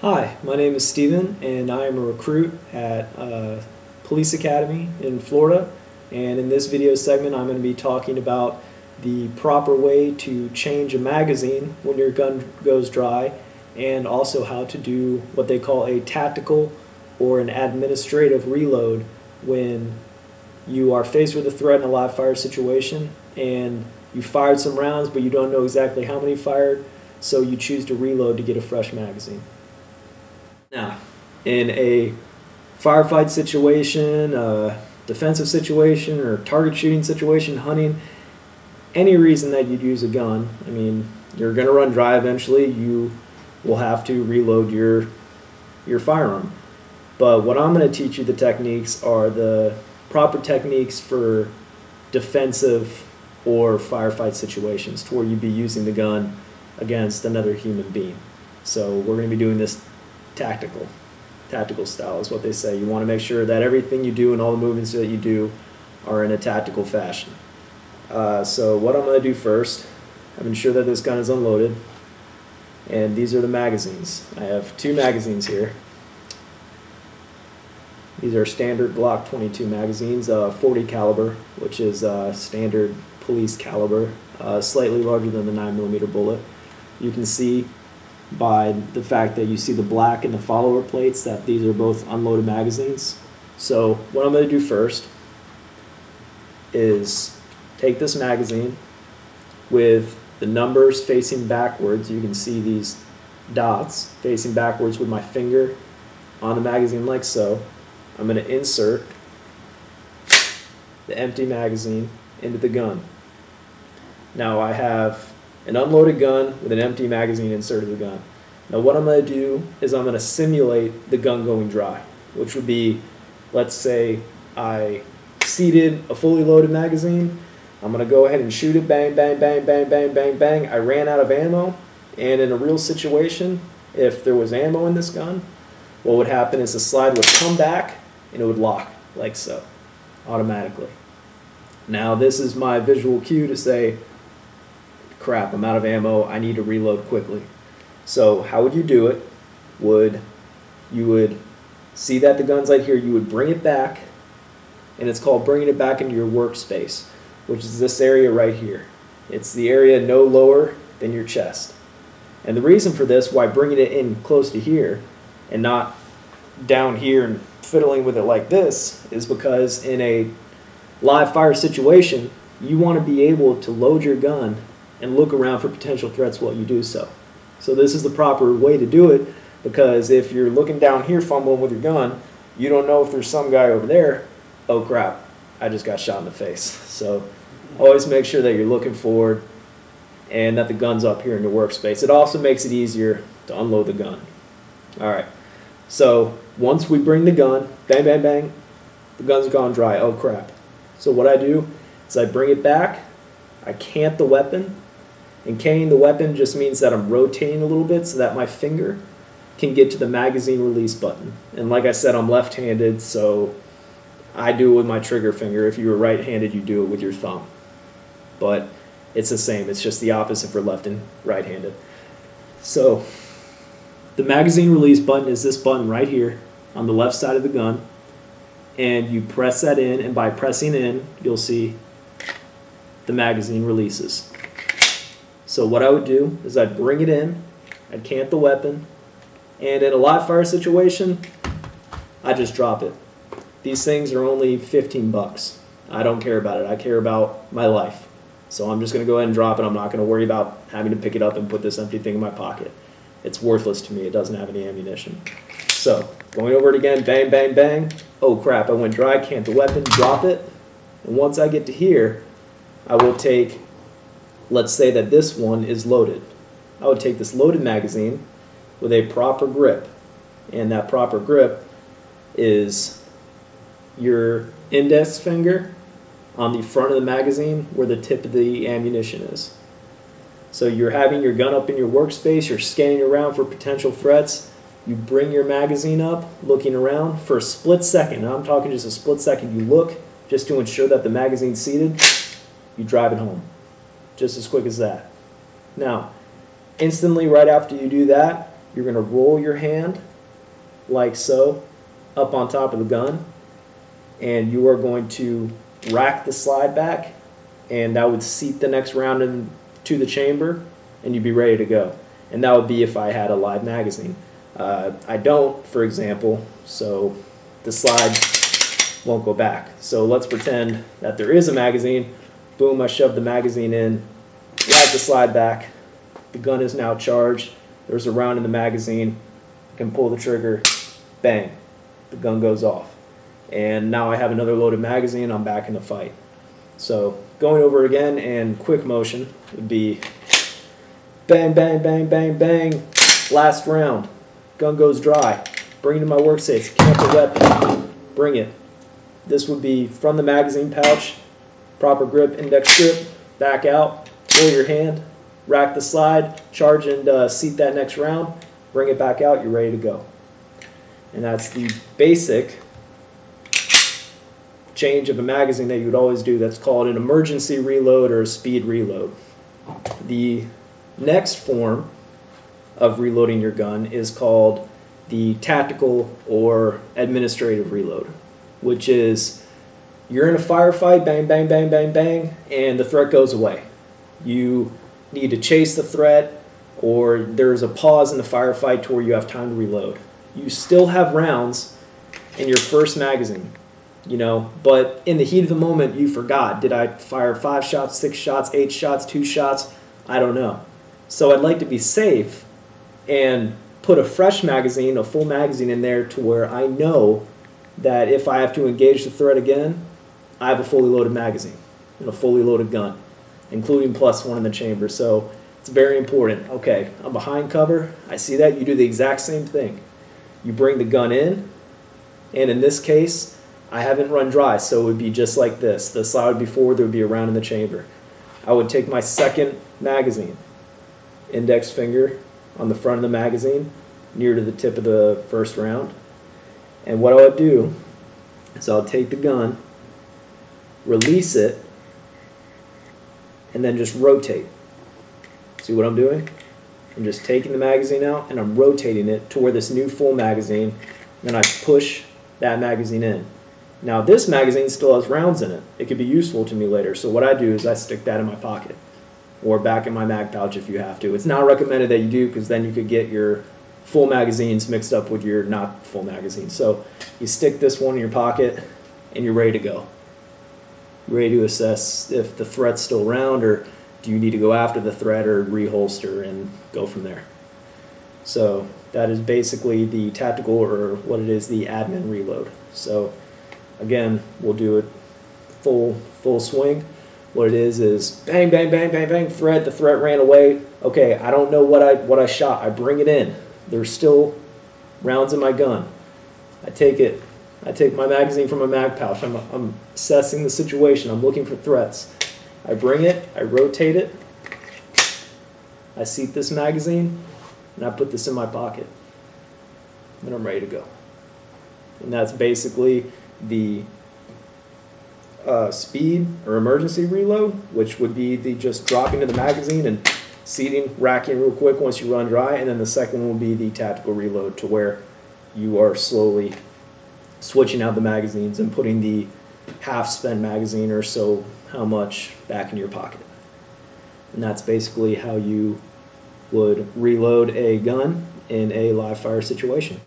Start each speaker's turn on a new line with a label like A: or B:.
A: Hi, my name is Steven, and I am a recruit at Police Academy in Florida. And in this video segment, I'm going to be talking about the proper way to change a magazine when your gun goes dry, and also how to do what they call a tactical or an administrative reload when you are faced with a threat in a live fire situation and you fired some rounds but you don't know exactly how many fired, so you choose to reload to get a fresh magazine. Now, in a firefight situation, a defensive situation, or target shooting situation, hunting, any reason that you'd use a gun, I mean, you're going to run dry eventually, you will have to reload your firearm. But what I'm going to teach you the techniques are the proper techniques for defensive or firefight situations to where you'd be using the gun against another human being. So we're going to be doing this tactical style is what they say. You want to make sure that everything you do and all the movements that you do are in a tactical fashion. So what I'm going to do first, I'm ensure that this gun is unloaded, and these are the magazines. I have two magazines here. These are standard Glock 22 magazines, 40 caliber, which is standard police caliber, slightly larger than the 9mm bullet. You can see by the fact that you see the black in the follower plates that these are both unloaded magazines. So what I'm going to do first is take this magazine with the numbers facing backwards. You can see these dots facing backwards with my finger on the magazine like so. I'm going to insert the empty magazine into the gun. Now I have an unloaded gun with an empty magazine inserted in the gun. Now what I'm going to do is I'm going to simulate the gun going dry, which would be, let's say I seated a fully loaded magazine. I'm going to go ahead and shoot it, bang, bang, bang, bang, bang, bang, bang. I ran out of ammo, and in a real situation, if there was ammo in this gun, what would happen is the slide would come back and it would lock like so, automatically. Now this is my visual cue to say, crap, I'm out of ammo, I need to reload quickly. So how would you do it? You would see that the gun's right here, you would bring it back, and it's called bringing it back into your workspace, which is this area right here. It's the area no lower than your chest. And the reason for this, why bringing it in close to here and not down here and fiddling with it like this, is because in a live fire situation, you want to be able to load your gun and look around for potential threats while you do so. So this is the proper way to do it, because if you're looking down here fumbling with your gun, you don't know if there's some guy over there, oh crap, I just got shot in the face. So always make sure that you're looking forward and that the gun's up here in your workspace. It also makes it easier to unload the gun. Alright, so once we bring the gun, bang, bang, bang, the gun's gone dry, oh crap. So what I do is I bring it back, I cant the weapon, and canting the weapon just means that I'm rotating a little bit so that my finger can get to the magazine release button. And like I said, I'm left-handed, so I do it with my trigger finger. If you were right-handed, you do it with your thumb. But it's the same, it's just the opposite for left and right-handed. So the magazine release button is this button right here on the left side of the gun, and you press that in, and by pressing in, you'll see the magazine releases. So what I would do is I'd bring it in, I'd cant the weapon, and in a live fire situation, I just drop it. These things are only 15 bucks. I don't care about it. I care about my life. So I'm just going to go ahead and drop it. I'm not going to worry about having to pick it up and put this empty thing in my pocket. It's worthless to me. It doesn't have any ammunition. So going over it again, bang, bang, bang. Oh crap, I went dry, cant the weapon, drop it. And once I get to here, I will take, let's say that this one is loaded. I would take this loaded magazine with a proper grip. And that proper grip is your index finger on the front of the magazine where the tip of the ammunition is. So you're having your gun up in your workspace, you're scanning around for potential threats, you bring your magazine up, looking around for a split second, and I'm talking just a split second, you look just to ensure that the magazine's seated, you drive it home. Just as quick as that. Now, instantly right after you do that, you're going to roll your hand like so up on top of the gun, and you are going to rack the slide back, and that would seat the next round into the chamber, and you'd be ready to go. And that would be if I had a live magazine. I don't, for example, so the slide won't go back. So let's pretend that there is a magazine. Boom, I shove the magazine in, rack the slide back. The gun is now charged. There's a round in the magazine. I can pull the trigger, bang, the gun goes off. And now I have another loaded magazine, I'm back in the fight. So going over it again, and quick motion would be bang, bang, bang, bang, bang, last round. Gun goes dry. Bring it to my workstation, camp the weapon, bring it. This would be from the magazine pouch, proper grip, index grip, back out, roll your hand, rack the slide, charge and seat that next round, bring it back out, you're ready to go. And that's the basic change of a magazine that you would always do. That's called an emergency reload or a speed reload. The next form of reloading your gun is called the tactical or administrative reload, which is you're in a firefight, bang, bang, bang, bang, bang, and the threat goes away. You need to chase the threat, or there's a pause in the firefight to where you have time to reload. You still have rounds in your first magazine, you know, but in the heat of the moment, you forgot. Did I fire 5 shots, 6 shots, 8 shots, 2 shots? I don't know. So I'd like to be safe and put a fresh magazine, a full magazine in there to where I know that if I have to engage the threat again, I have a fully loaded magazine and a fully loaded gun, including +1 in the chamber. So it's very important. Okay, I'm behind cover. I see that. You do the exact same thing. You bring the gun in, and in this case, I haven't run dry, so it would be just like this. The slide would be forward, there would be a round in the chamber. I would take my second magazine, index finger on the front of the magazine, near to the tip of the first round. And what I would do is I'll take the gun, release it, and then just rotate. See what I'm doing? I'm just taking the magazine out and I'm rotating it to where this new full magazine, then I push that magazine in. Now this magazine still has rounds in it. It could be useful to me later. So what I do is I stick that in my pocket or back in my mag pouch if you have to. It's not recommended that you do, because then you could get your full magazines mixed up with your not full magazines. So you stick this one in your pocket and you're ready to go. You're ready to assess if the threat's still around, or do you need to go after the threat or reholster and go from there. So that is basically the tactical, or what it is, the admin reload. So again, we'll do it full swing. What it is bang, bang, bang, bang, bang, threat, the threat ran away. Okay, I don't know what I shot. I bring it in. There's still rounds in my gun. I take my magazine from my mag pouch. I'm assessing the situation. I'm looking for threats. I bring it, I rotate it, I seat this magazine, and I put this in my pocket. And I'm ready to go. And that's basically the speed or emergency reload, which would be the just dropping to the magazine and seating, racking real quick once you run dry. And then the second one will be the tactical reload, to where you are slowly switching out the magazines and putting the half-spent magazine or so how much back in your pocket. And that's basically how you would reload a gun in a live fire situation.